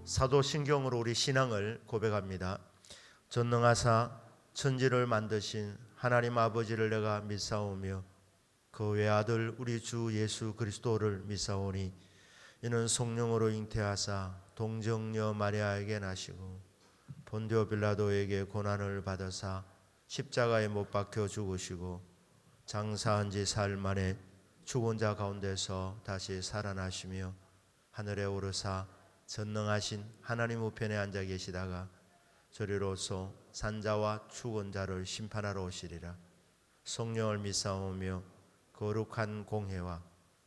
사도신경으로 우리 신앙을 고백합니다. 전능하사 천지를 만드신 하나님 아버지를 내가 믿사오며 그 외아들 우리 주 예수 그리스도를 믿사오니 이는 성령으로 잉태하사 동정녀 마리아에게 나시고 본디오 빌라도에게 고난을 받으사 십자가에 못 박혀 죽으시고 장사한 지 사흘 만에 죽은 자 가운데서 다시 살아나시며 하늘에 오르사 전능하신 하나님 우편에 앉아 계시다가 저리로서 산자와 죽은 자를 심판하러 오시리라. 성령을 믿사오며 거룩한 공회와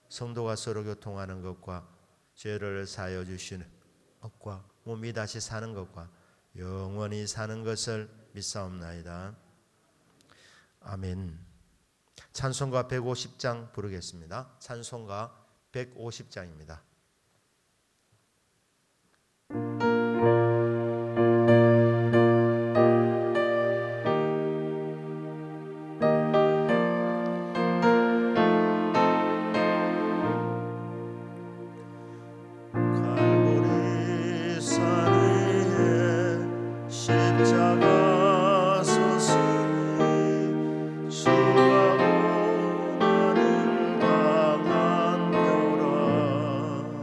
성도가 서로 교통하는 것과 죄를 사하여 주시는 것과 몸이 다시 사는 것과 영원히 사는 것을 믿사옵나이다. 아멘. 찬송가 150장 부르겠습니다. 찬송가 150장입니다. 주가 고난을 당한 표라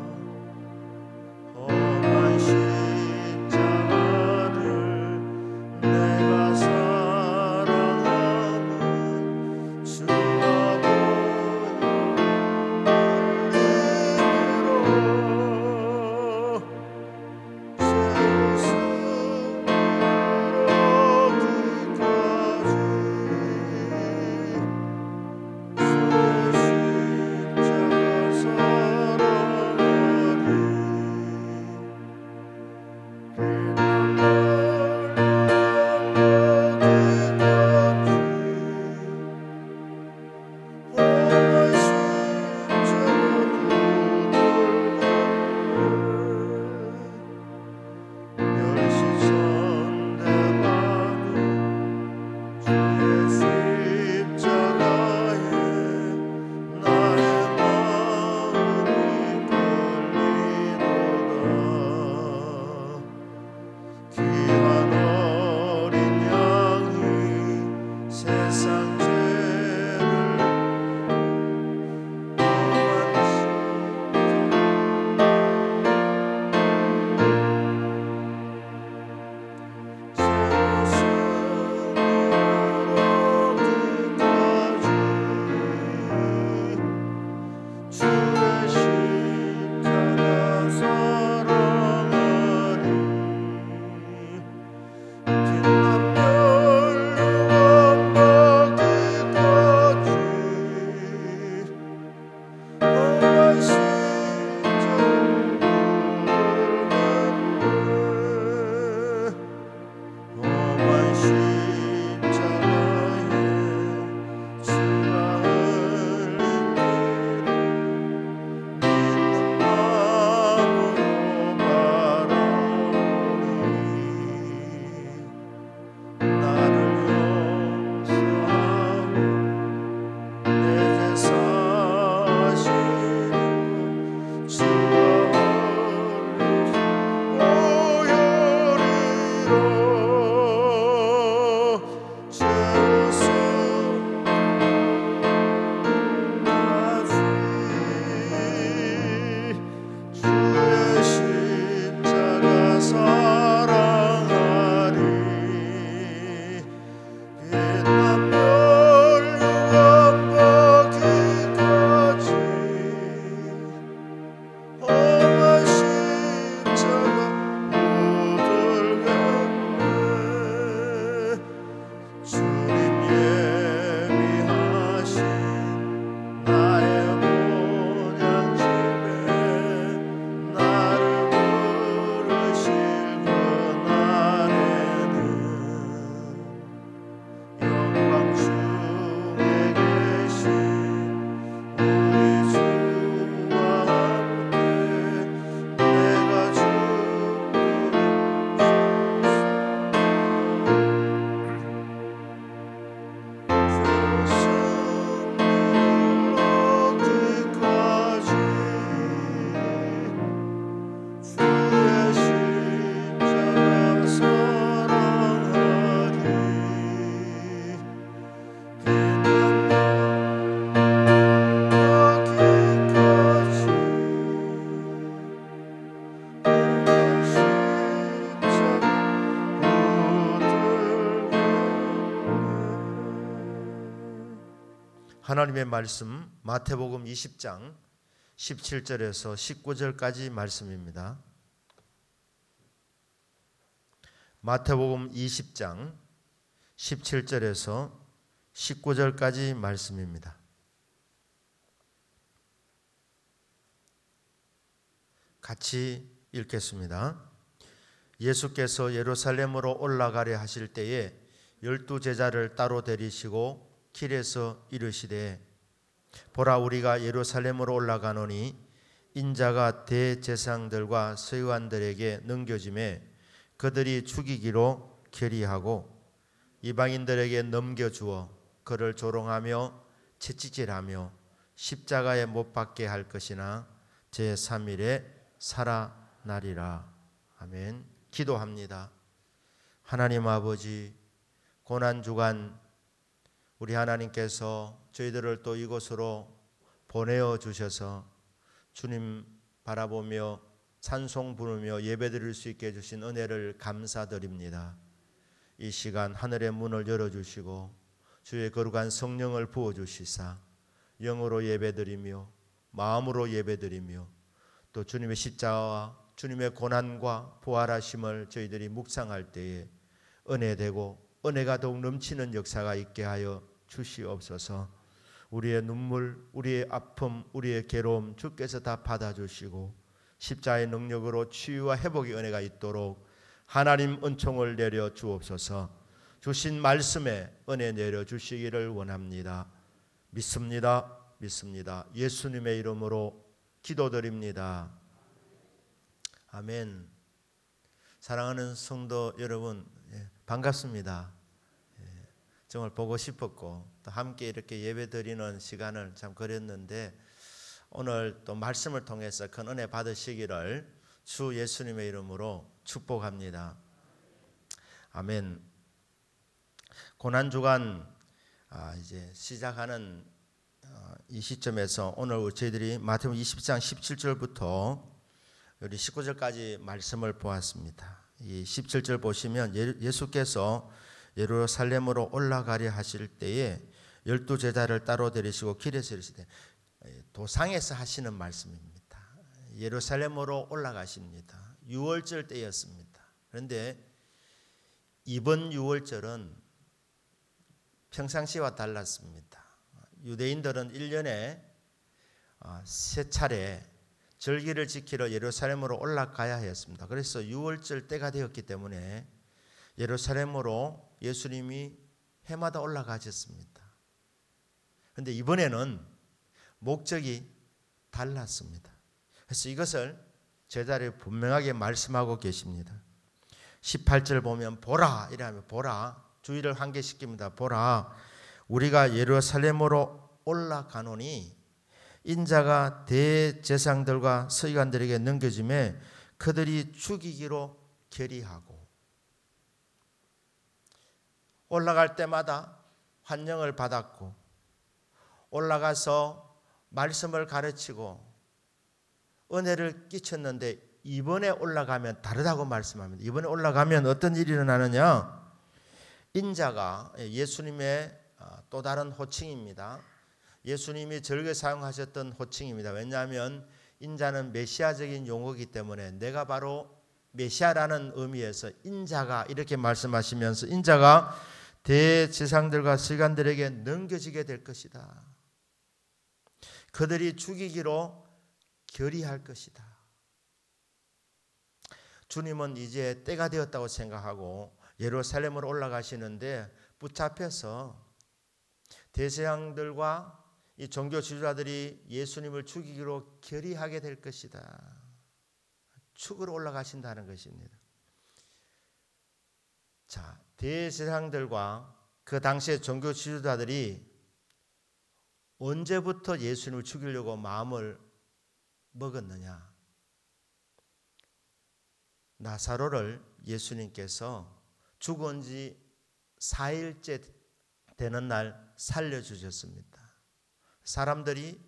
하나님의 말씀 마태복음 20장 17절에서 19절까지 말씀입니다. 마태복음 20장 17절에서 19절까지 말씀입니다. 같이 읽겠습니다. 예수께서 예루살렘으로 올라가려 하실 때에 12 제자를 따로 데리시고 길에서 이르시되 보라 우리가 예루살렘으로 올라가노니 인자가 대제사장들과 서기관들에게 넘겨짐에 그들이 죽이기로 결의하고 이방인들에게 넘겨주어 그를 조롱하며 채찍질하며 십자가에 못 박게 할 것이나 제3일에 살아나리라. 아멘. 기도합니다. 하나님 아버지, 고난주간 우리 하나님께서 저희들을 또 이곳으로 보내어 주셔서 주님 바라보며 찬송 부르며 예배드릴 수 있게 해주신 은혜를 감사드립니다. 이 시간 하늘의 문을 열어주시고 주의 거룩한 성령을 부어주시사 영으로 예배드리며 마음으로 예배드리며 또 주님의 십자가와 주님의 고난과 부활하심을 저희들이 묵상할 때에 은혜되고 은혜가 더욱 넘치는 역사가 있게 하여 주시옵소서. 우리의 눈물, 우리의 아픔, 우리의 괴로움 주께서 다 받아주시고 십자가의 능력으로 치유와 회복의 은혜가 있도록 하나님 은총을 내려 주옵소서. 주신 말씀에 은혜 내려 주시기를 원합니다. 믿습니다. 믿습니다. 예수님의 이름으로 기도드립니다. 아멘. 사랑하는 성도 여러분, 반갑습니다. 정말 보고 싶었고 또 함께 이렇게 예배드리는 시간을 참 그렸는데 오늘 또 말씀을 통해서 큰 은혜 받으시기를 주 예수님의 이름으로 축복합니다. 아멘. 고난주간 이제 시작하는 이 시점에서 오늘 저희들이 마태복음 20장 17절부터 우리 19절까지 말씀을 보았습니다. 이 17절 보시면 예수께서 예루살렘으로 올라가려 하실 때에 12 제자를 따로 데리시고 길에서 이르시되, 도상에서 하시는 말씀입니다. 예루살렘으로 올라가십니다. 유월절 때였습니다. 그런데 이번 유월절은 평상시와 달랐습니다. 유대인들은 1년에 3차례 절기를 지키러 예루살렘으로 올라가야 하였습니다. 그래서 유월절 때가 되었기 때문에 예루살렘으로 예수님이 해마다 올라가셨습니다. 그런데 이번에는 목적이 달랐습니다. 그래서 이것을 제자들이 분명하게 말씀하고 계십니다. 18절 보면 보라 이라면 보라 주의를 환기시킵니다. 보라 우리가 예루살렘으로 올라가노니 인자가 대제사장들과 서기관들에게 넘겨짐에 그들이 죽이기로 결의하고. 올라갈 때마다 환영을 받았고 올라가서 말씀을 가르치고 은혜를 끼쳤는데 이번에 올라가면 다르다고 말씀합니다. 이번에 올라가면 어떤 일이 일어나느냐? 인자가 예수님의 또 다른 호칭입니다. 예수님이 즐겨 사용하셨던 호칭입니다. 왜냐하면 인자는 메시아적인 용어이기 때문에 내가 바로 메시아라는 의미에서 인자가 이렇게 말씀하시면서 인자가 대제사장들과 서기관들에게 넘겨지게 될 것이다. 그들이 죽이기로 결의할 것이다. 주님은 이제 때가 되었다고 생각하고 예루살렘으로 올라가시는데 붙잡혀서 대제사장들과 이 종교 지도자들이 예수님을 죽이기로 결의하게 될 것이다. 죽으러 올라가신다는 것입니다. 자, 대제사장들과 그 당시의 종교 지도자들이 언제부터 예수님을 죽이려고 마음을 먹었느냐? 나사로를 예수님께서 죽은 지 4일째 되는 날 살려주셨습니다. 사람들이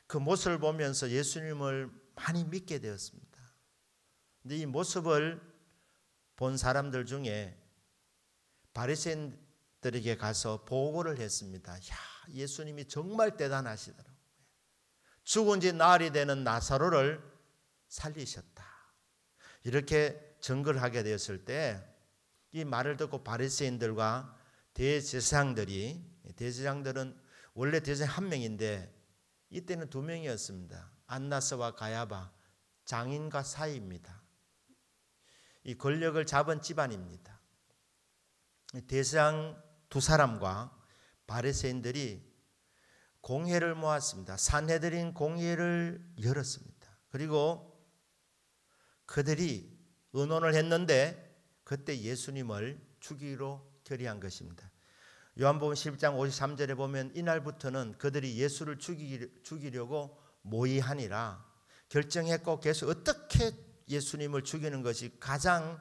그 모습을 보면서 예수님을 많이 믿게 되었습니다. 근데 이 모습을 본 사람들 중에 바리새인 들에게 가서 보고를 했습니다. 야, 예수님이 정말 대단하시더라고요. 죽은 지 나흘이 되는 나사로를 살리셨다. 이렇게 증거를 하게 되었을 때 이 말을 듣고 바리새인들과 대제사장들은 원래 대제사장 한 명인데 이때는 두 명이었습니다. 안나스와 가야바, 장인과 사이입니다. 이 권력을 잡은 집안입니다. 대제사장 두 사람과 바리새인들이 공회를 모았습니다. 산헤드린 공회를 열었습니다. 그리고 그들이 의논을 했는데 그때 예수님을 죽이기로 결의한 것입니다. 요한복음 11장 53절에 보면 이날부터는 그들이 예수를 죽이려고 모의하니라 결정했고 계속 어떻게 예수님을 죽이는 것이 가장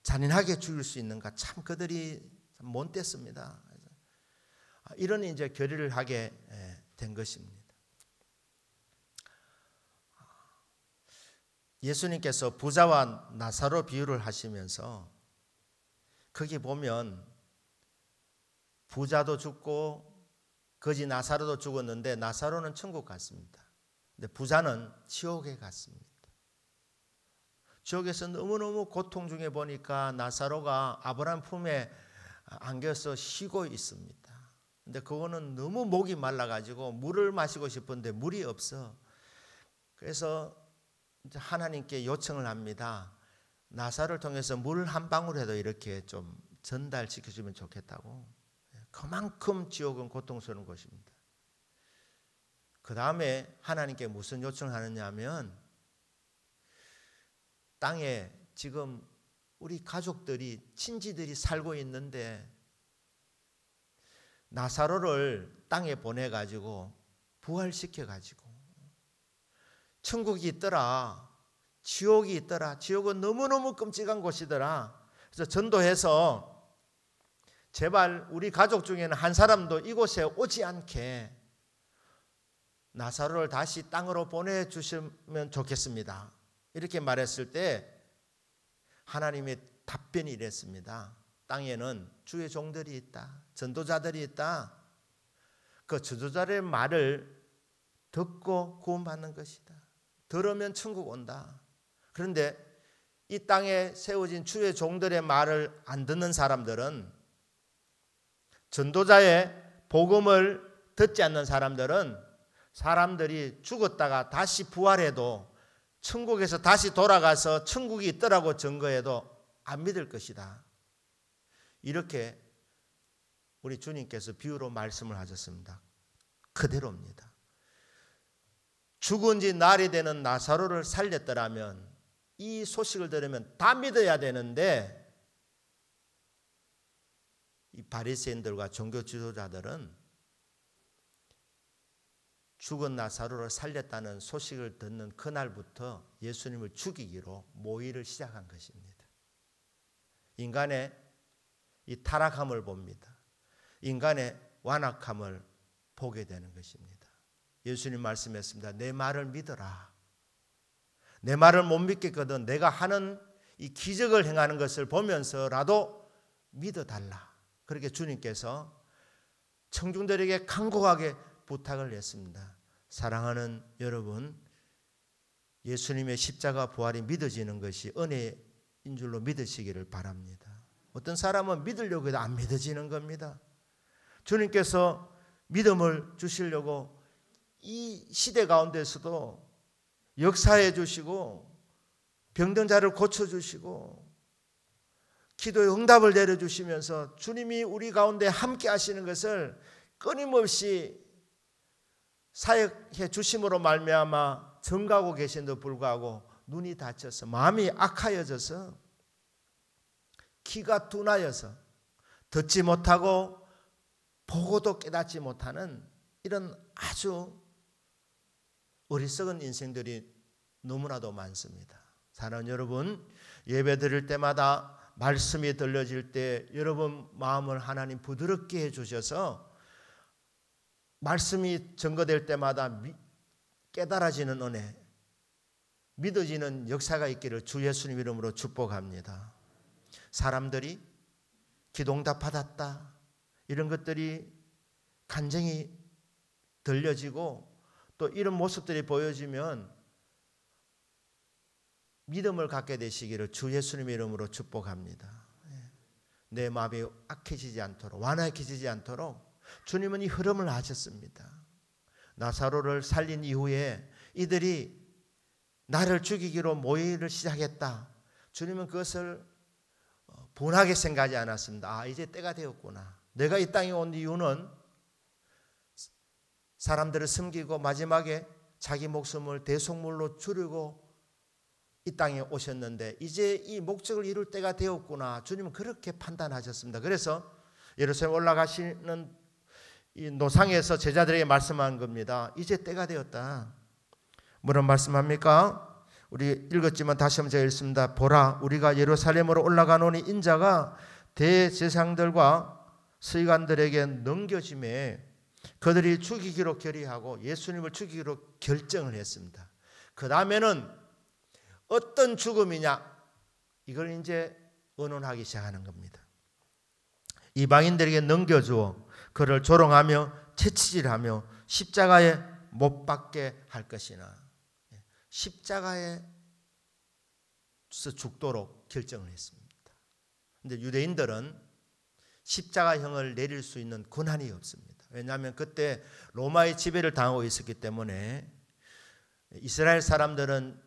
잔인하게 죽일 수 있는가, 참 그들이 못됐습니다. 이런 이제 결의를 하게 된 것입니다. 예수님께서 부자와 나사로 비유를 하시면서 거기 보면 부자도 죽고 거지 나사로도 죽었는데 나사로는 천국 갔습니다. 근데 부자는 지옥에 갔습니다. 지옥에서 너무너무 고통 중에 보니까 나사로가 아브라함 품에 안겨서 쉬고 있습니다. 근데 그거는 너무 목이 말라가지고 물을 마시고 싶은데 물이 없어. 그래서 하나님께 요청을 합니다. 나사로를 통해서 물 한 방울에도 이렇게 좀 전달시켜주면 좋겠다고. 그만큼 지옥은 고통스러운 것입니다. 그 다음에 하나님께 무슨 요청을 하느냐 하면 땅에 지금 우리 가족들이 친지들이 살고 있는데 나사로를 땅에 보내가지고 부활시켜가지고 천국이 있더라, 지옥이 있더라, 지옥은 너무너무 끔찍한 곳이더라. 그래서 전도해서 제발 우리 가족 중에는 한 사람도 이곳에 오지 않게 나사로를 다시 땅으로 보내주시면 좋겠습니다. 이렇게 말했을 때 하나님의 답변이 이랬습니다. 땅에는 주의 종들이 있다, 전도자들이 있다. 그 전도자의 말을 듣고 구원받는 것이다. 들으면 천국 온다. 그런데 이 땅에 세워진 주의 종들의 말을 안 듣는 사람들은, 전도자의 복음을 듣지 않는 사람들은 사람들이 죽었다가 다시 부활해도 천국에서 다시 돌아가서 천국이 있더라고 증거해도 안 믿을 것이다. 이렇게 우리 주님께서 비유로 말씀을 하셨습니다. 그대로입니다. 죽은 지 날이 되는 나사로를 살렸더라면 이 소식을 들으면 다 믿어야 되는데 이 바리새인들과 종교 지도자들은 죽은 나사로를 살렸다는 소식을 듣는 그날부터 예수님을 죽이기로 모의를 시작한 것입니다. 인간의 이 타락함을 봅니다. 인간의 완악함을 보게 되는 것입니다. 예수님 말씀했습니다. 내 말을 믿어라. 내 말을 못 믿겠거든 내가 하는 이 기적을 행하는 것을 보면서라도 믿어달라. 그렇게 주님께서 청중들에게 간곡하게 부탁을 했습니다. 사랑하는 여러분, 예수님의 십자가 부활이 믿어지는 것이 은혜인 줄로 믿으시기를 바랍니다. 어떤 사람은 믿으려고 해도 안 믿어지는 겁니다. 주님께서 믿음을 주시려고 이 시대 가운데서도 역사해 주시고 병든 자를 고쳐주시고 기도의 응답을 내려주시면서 주님이 우리 가운데 함께 하시는 것을 끊임없이 사역해 주심으로 말미암아 증가하고 계신데도 불구하고 눈이 다쳐서 마음이 악하여져서 귀가 둔하여서 듣지 못하고 보고도 깨닫지 못하는 이런 아주 어리석은 인생들이 너무나도 많습니다. 사랑하는 여러분, 예배 드릴 때마다 말씀이 들려질 때 여러분 마음을 하나님 부드럽게 해주셔서 말씀이 증거될 때마다 깨달아지는 은혜, 믿어지는 역사가 있기를 주 예수님 이름으로 축복합니다. 사람들이 기도응답 받았다, 이런 것들이 간증이 들려지고 또 이런 모습들이 보여지면 믿음을 갖게 되시기를 주 예수님의 이름으로 축복합니다. 내 마음이 악해지지 않도록, 완악해지지 않도록 주님은 이 흐름을 아셨습니다. 나사로를 살린 이후에 이들이 나를 죽이기로 모의를 시작했다. 주님은 그것을 분하게 생각하지 않았습니다. 아, 이제 때가 되었구나. 내가 이 땅에 온 이유는 사람들을 섬기고 마지막에 자기 목숨을 대속물로 주려고 이 땅에 오셨는데 이제 이 목적을 이룰 때가 되었구나. 주님은 그렇게 판단하셨습니다. 그래서 예루살렘 올라가시는 이 노상에서 제자들에게 말씀한 겁니다. 이제 때가 되었다. 뭐라고 말씀합니까? 우리 읽었지만 다시 한번 제가 읽습니다. 보라, 우리가 예루살렘으로 올라가노니 인자가 대제사장들과 서기관들에게 넘겨짐에 그들이 죽이기로 결의하고 예수님을 죽이기로 결정을 했습니다. 그 다음에는 어떤 죽음이냐, 이걸 이제 의논하기 시작하는 겁니다. 이방인들에게 넘겨주어 그를 조롱하며 채찍질하며 십자가에 못 박게 할 것이나, 십자가에서 죽도록 결정을 했습니다. 그런데 유대인들은 십자가형을 내릴 수 있는 권한이 없습니다. 왜냐하면 그때 로마의 지배를 당하고 있었기 때문에 이스라엘 사람들은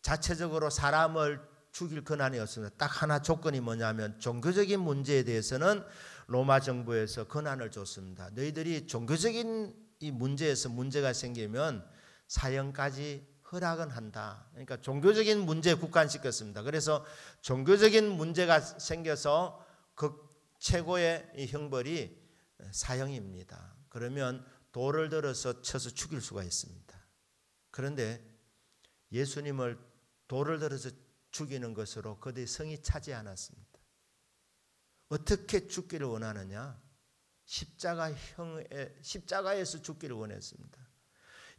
자체적으로 사람을 죽일 권한이 없습니다. 딱 하나 조건이 뭐냐면 종교적인 문제에 대해서는 로마 정부에서 권한을 줬습니다. 너희들이 종교적인 이 문제에서 문제가 생기면 사형까지 허락은 한다. 그러니까 종교적인 문제에 국한시켰습니다. 그래서 종교적인 문제가 생겨서 그 최고의 이 형벌이 사형입니다. 그러면 돌을 들어서 쳐서 죽일 수가 있습니다. 그런데 예수님을 돌을 들어서 죽이는 것으로 그들이 성이 차지 않았습니다. 어떻게 죽기를 원하느냐? 십자가에서 죽기를 원했습니다.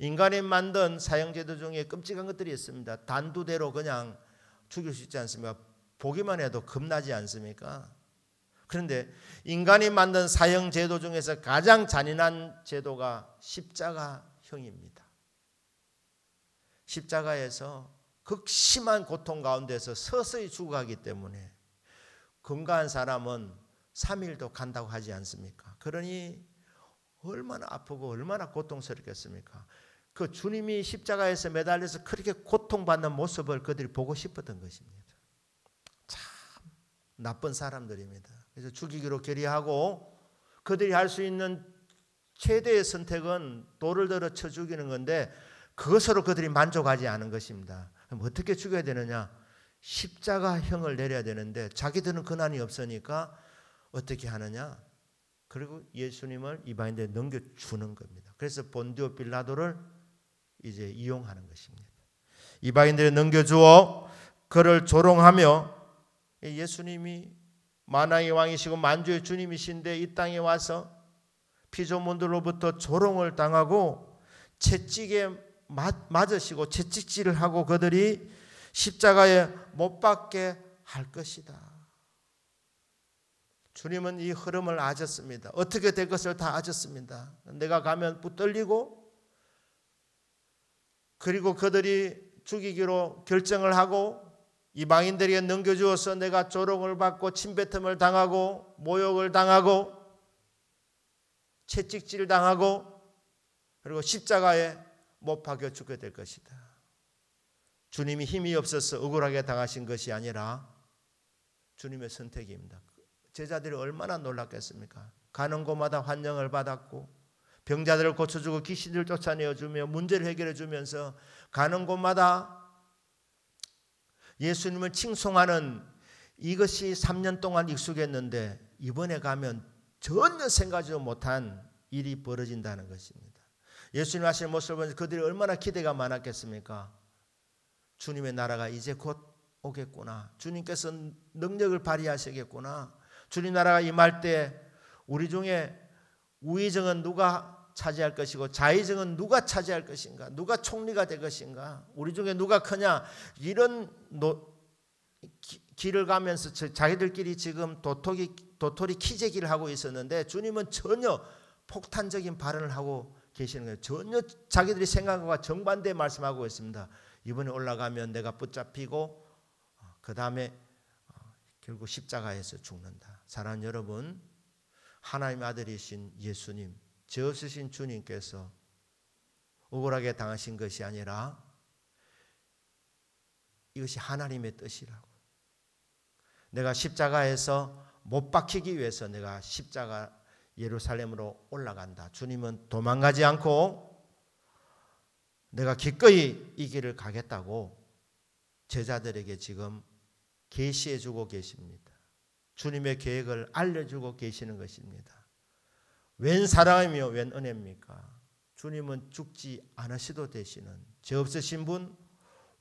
인간이 만든 사형제도 중에 끔찍한 것들이 있습니다. 단두대로 그냥 죽일 수 있지 않습니까? 보기만 해도 겁나지 않습니까? 그런데 인간이 만든 사형제도 중에서 가장 잔인한 제도가 십자가형입니다. 십자가에서 극심한 고통 가운데서 서서히 죽어가기 때문에 건강한 사람은 3일도 간다고 하지 않습니까? 그러니 얼마나 아프고 얼마나 고통스럽겠습니까? 그 주님이 십자가에서 매달려서 그렇게 고통받는 모습을 그들이 보고 싶었던 것입니다. 참 나쁜 사람들입니다. 그래서 죽이기로 결의하고 그들이 할 수 있는 최대의 선택은 돌을 들어 쳐 죽이는 건데 그것으로 그들이 만족하지 않은 것입니다. 그럼 어떻게 죽여야 되느냐? 십자가형을 내려야 되는데 자기들은 권한이 없으니까 어떻게 하느냐? 그리고 예수님을 이방인들에 넘겨주는 겁니다. 그래서 본디오 빌라도를 이제 이용하는 것입니다. 이방인들에 넘겨주어 그를 조롱하며, 예수님이 만왕의 왕이시고 만주의 주님이신데 이 땅에 와서 피조물들로부터 조롱을 당하고 채찍에 맞으시고 채찍질을 하고 그들이 십자가에 못 박게 할 것이다. 주님은 이 흐름을 아셨습니다. 어떻게 될 것을 다 아셨습니다. 내가 가면 붙들리고 그리고 그들이 죽이기로 결정을 하고 이방인들에게 넘겨주어서 내가 조롱을 받고 침뱉음을 당하고 모욕을 당하고 채찍질 당하고 그리고 십자가에 못 박혀 죽게 될 것이다. 주님이 힘이 없어서 억울하게 당하신 것이 아니라 주님의 선택입니다. 제자들이 얼마나 놀랐겠습니까? 가는 곳마다 환영을 받았고 병자들을 고쳐주고 귀신들을 쫓아내어주며 문제를 해결해 주면서 가는 곳마다 예수님을 칭송하는 이것이 3년 동안 익숙했는데 이번에 가면 전혀 생각지도 못한 일이 벌어진다는 것입니다. 예수님 하시는 모습을 보면서 그들이 얼마나 기대가 많았겠습니까? 주님의 나라가 이제 곧 오겠구나. 주님께서 능력을 발휘하시겠구나. 주님 나라가 임할 때 우리 중에 우의정은 누가 차지할 것이고 좌의정은 누가 차지할 것인가? 누가 총리가 될 것인가? 우리 중에 누가 크냐? 이런 길을 가면서 자기들끼리 지금 도토리 키재기를 하고 있었는데 주님은 전혀 폭탄적인 발언을 하고 계시는 거예요. 전혀 자기들이 생각과 정반대 말씀하고 있습니다. 이번에 올라가면 내가 붙잡히고 그 다음에 결국 십자가에서 죽는다. 사랑하는 여러분, 하나님의 아들이신 예수님, 죄 없으신 주님께서 억울하게 당하신 것이 아니라 이것이 하나님의 뜻이라고. 내가 십자가에서 못 박히기 위해서 내가 십자가 예루살렘으로 올라간다. 주님은 도망가지 않고 내가 기꺼이 이 길을 가겠다고 제자들에게 지금 계시해 주고 계십니다. 주님의 계획을 알려주고 계시는 것입니다. 웬 사랑이며 웬 은혜입니까? 주님은 죽지 않으셔도 되시는 죄 없으신 분,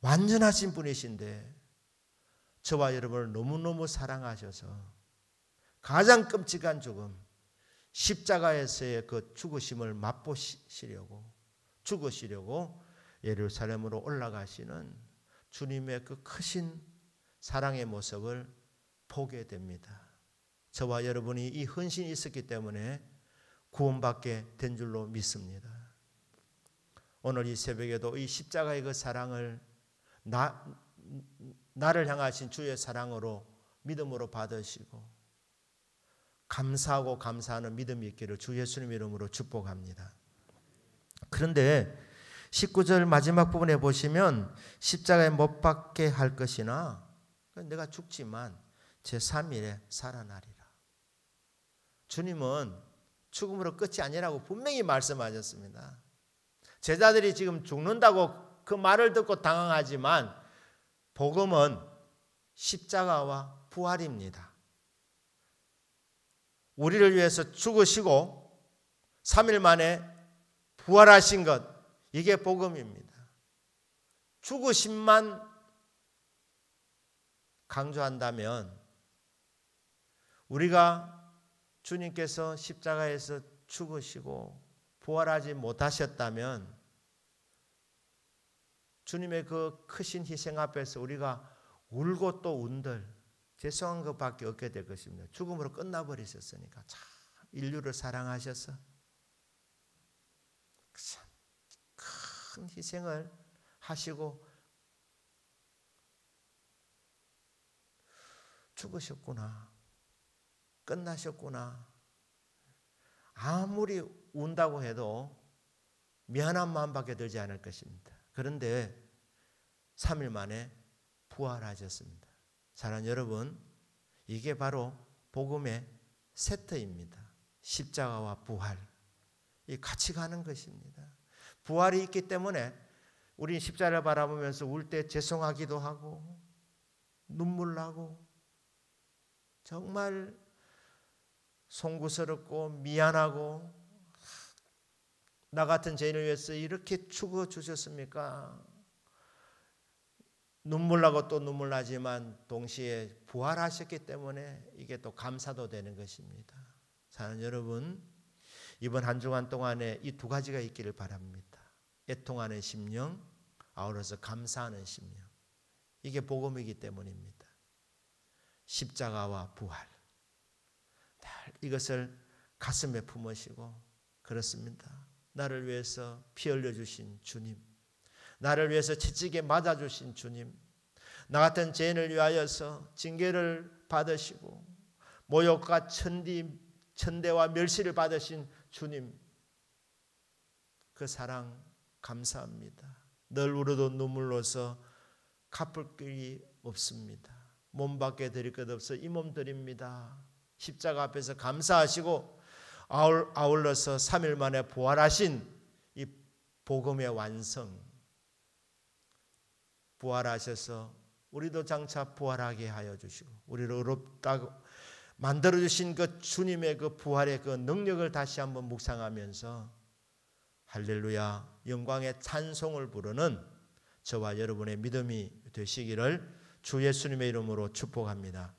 완전하신 분이신데 저와 여러분을 너무너무 사랑하셔서 가장 끔찍한 죽음, 십자가에서의 그 죽으심을 맛보시려고 죽으시려고 예루살렘으로 올라가시는 주님의 그 크신 사랑의 모습을 보게 됩니다. 저와 여러분이 이 헌신이 있었기 때문에 구원받게 된 줄로 믿습니다. 오늘 이 새벽에도 이 십자가의 그 사랑을 나를 향하신 주의 사랑으로 믿음으로 받으시고 감사하고 감사하는 믿음이 있기를 주 예수님 이름으로 축복합니다. 그런데 19절 마지막 부분에 보시면 십자가에 못 박게 할 것이나 내가 죽지만 제3일에 살아나리라. 주님은 죽음으로 끝이 아니라고 분명히 말씀하셨습니다. 제자들이 지금 죽는다고 그 말을 듣고 당황하지만 복음은 십자가와 부활입니다. 우리를 위해서 죽으시고 3일 만에 부활하신 것, 이게 복음입니다. 죽으심만 강조한다면 우리가 주님께서 십자가에서 죽으시고 부활하지 못하셨다면 주님의 그 크신 희생 앞에서 우리가 울고 또 운들 죄송한 것밖에 없게 될 것입니다. 죽음으로 끝나버리셨으니까 참 인류를 사랑하셔서 큰 희생을 하시고 죽으셨구나, 끝나셨구나. 아무리 운다고 해도 미안한 마음밖에 들지 않을 것입니다. 그런데 3일 만에 부활하셨습니다. 사랑하는 여러분, 이게 바로 복음의 세트입니다. 십자가와 부활, 이 같이 가는 것입니다. 부활이 있기 때문에 우리 십자가를 바라보면서 울 때 죄송하기도 하고 눈물 나고 정말 송구스럽고 미안하고 나 같은 죄인을 위해서 이렇게 죽어주셨습니까? 눈물 나고 또 눈물 나지만 동시에 부활하셨기 때문에 이게 또 감사도 되는 것입니다. 사랑하는 여러분, 이번 한 주간 동안에 이 두 가지가 있기를 바랍니다. 애통하는 심령, 아울러서 감사하는 심령. 이게 복음이기 때문입니다. 십자가와 부활, 이것을 가슴에 품으시고, 그렇습니다. 나를 위해서 피 흘려주신 주님, 나를 위해서 채찍에 맞아주신 주님, 나 같은 죄인을 위하여서 징계를 받으시고 모욕과 천대와 멸시를 받으신 주님, 그 사랑 감사합니다. 늘 울어도 눈물로서 갚을 길이 없습니다. 몸 밖에 드릴 것 없어 이 몸 드립니다. 십자가 앞에서 감사하시고 아울러서 3일 만에 부활하신 이 복음의 완성, 부활하셔서 우리도 장차 부활하게 하여 주시고 우리를 의롭다고 만들어주신 그 주님의 그 부활의 그 능력을 다시 한번 묵상하면서 할렐루야 영광의 찬송을 부르는 저와 여러분의 믿음이 되시기를 주 예수님의 이름으로 축복합니다.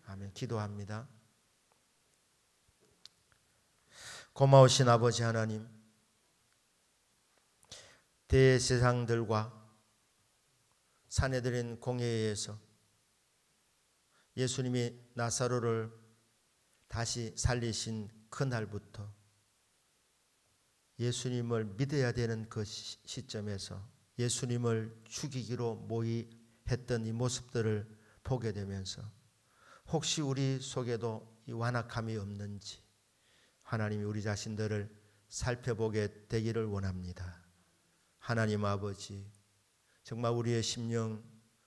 아멘. 기도합니다. 고마우신 아버지 하나님, 대세상들과 사내들인 공예에 의해서 예수님이 나사로를 다시 살리신 그날부터 예수님을 믿어야 되는 그 시점에서 예수님을 죽이기로 모의했던 이 모습들을 보게 되면서 혹시 우리 속에도 이 완악함이 없는지 하나님이 우리 자신들을 살펴보게 되기를 원합니다. 하나님 아버지, 정말 우리의 심령,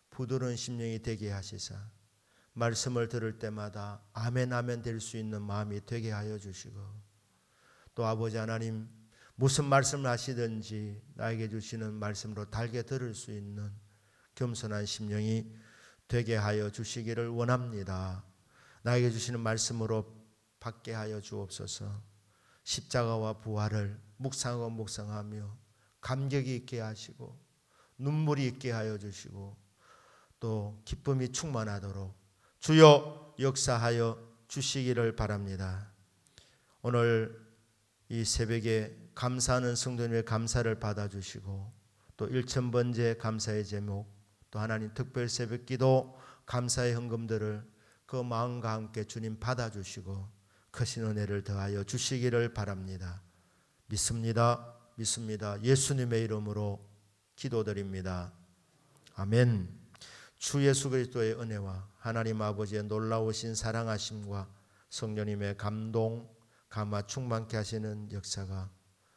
부드러운 심령이 되게 하시사 말씀을 들을 때마다 아멘 아멘 될 수 있는 마음이 되게 하여 주시고, 또 아버지 하나님, 무슨 말씀을 하시든지 나에게 주시는 말씀으로 달게 들을 수 있는 겸손한 심령이 되게 하여 주시기를 원합니다. 나에게 주시는 말씀으로 받게 하여 주옵소서. 십자가와 부활을 묵상하고 묵상하며 감격이 있게 하시고 눈물이 있게 하여 주시고 또 기쁨이 충만하도록 주여 역사하여 주시기를 바랍니다. 오늘 이 새벽에 감사하는 성도님의 감사를 받아주시고 또 1000번째 감사의 제목, 또 하나님 특별 새벽기도 감사의 헌금들을 그 마음과 함께 주님 받아주시고 크신 은혜를 더하여 주시기를 바랍니다. 믿습니다. 믿습니다. 예수님의 이름으로 기도드립니다. 아멘. 주 예수 그리스도의 은혜와 하나님 아버지의 놀라우신 사랑하심과 성령님의 감동, 감화 충만케 하시는 역사가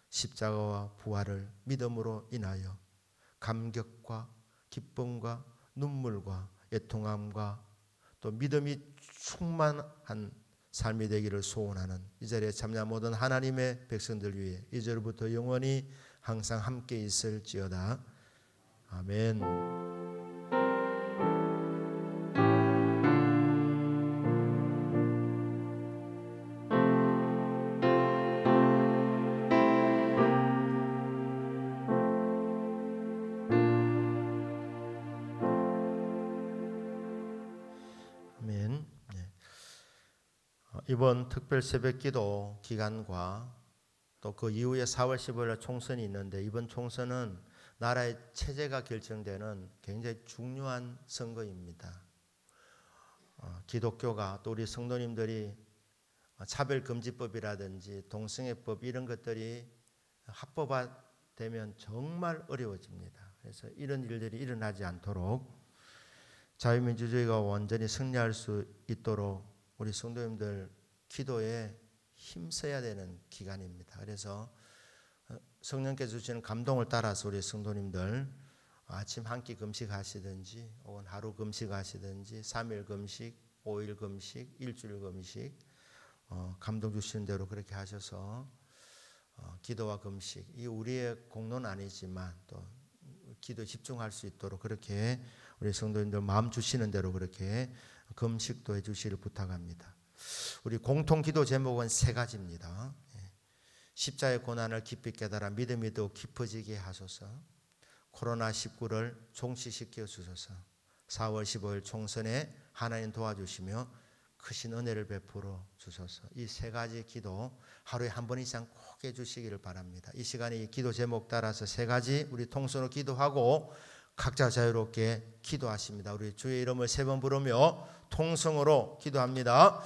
십자가와 부활을 믿음으로 인하여 감격과 기쁨과 눈물과 애통함과 또 믿음이 충만한 삶이 되기를 소원하는 이 자리에 참여한 모든 하나님의 백성들 위해 이제부터 영원히 항상 함께 있을지어다. 아멘. 이번 특별 새벽기도 기간과 또 그 이후에 4월 15일 총선이 있는데, 이번 총선은 나라의 체제가 결정되는 굉장히 중요한 선거입니다. 기독교가 또 우리 성도님들이 차별금지법이라든지 동성애법 이런 것들이 합법화되면 정말 어려워집니다. 그래서 이런 일들이 일어나지 않도록 자유민주주의가 완전히 승리할 수 있도록 우리 성도님들 기도에 힘써야 되는 기간입니다. 그래서 성령께서 주시는 감동을 따라서 우리 성도님들 아침 한 끼 금식하시든지 혹은 하루 금식하시든지 3일 금식, 5일 금식, 일주일 금식 감동 주시는 대로 그렇게 하셔서 기도와 금식, 이 우리의 공로는 아니지만 또 기도에 집중할 수 있도록 그렇게 우리 성도님들 마음 주시는 대로 그렇게 금식도 해 주시기를 부탁합니다. 우리 공통 기도 제목은 3가지입니다. 십자의 고난을 깊이 깨달아 믿음이 더 깊어지게 하소서, 코로나19를 종식시켜 주소서, 4월 15일 총선에 하나님 도와주시며 크신 은혜를 베풀어 주소서. 이 3가지 기도 하루에 한 번 이상 꼭 해주시기를 바랍니다. 이 시간에 이 기도 제목 따라서 3가지 우리 통성으로 기도하고 각자 자유롭게 기도하십니다. 우리 주의 이름을 3번 부르며 통성으로 기도합니다.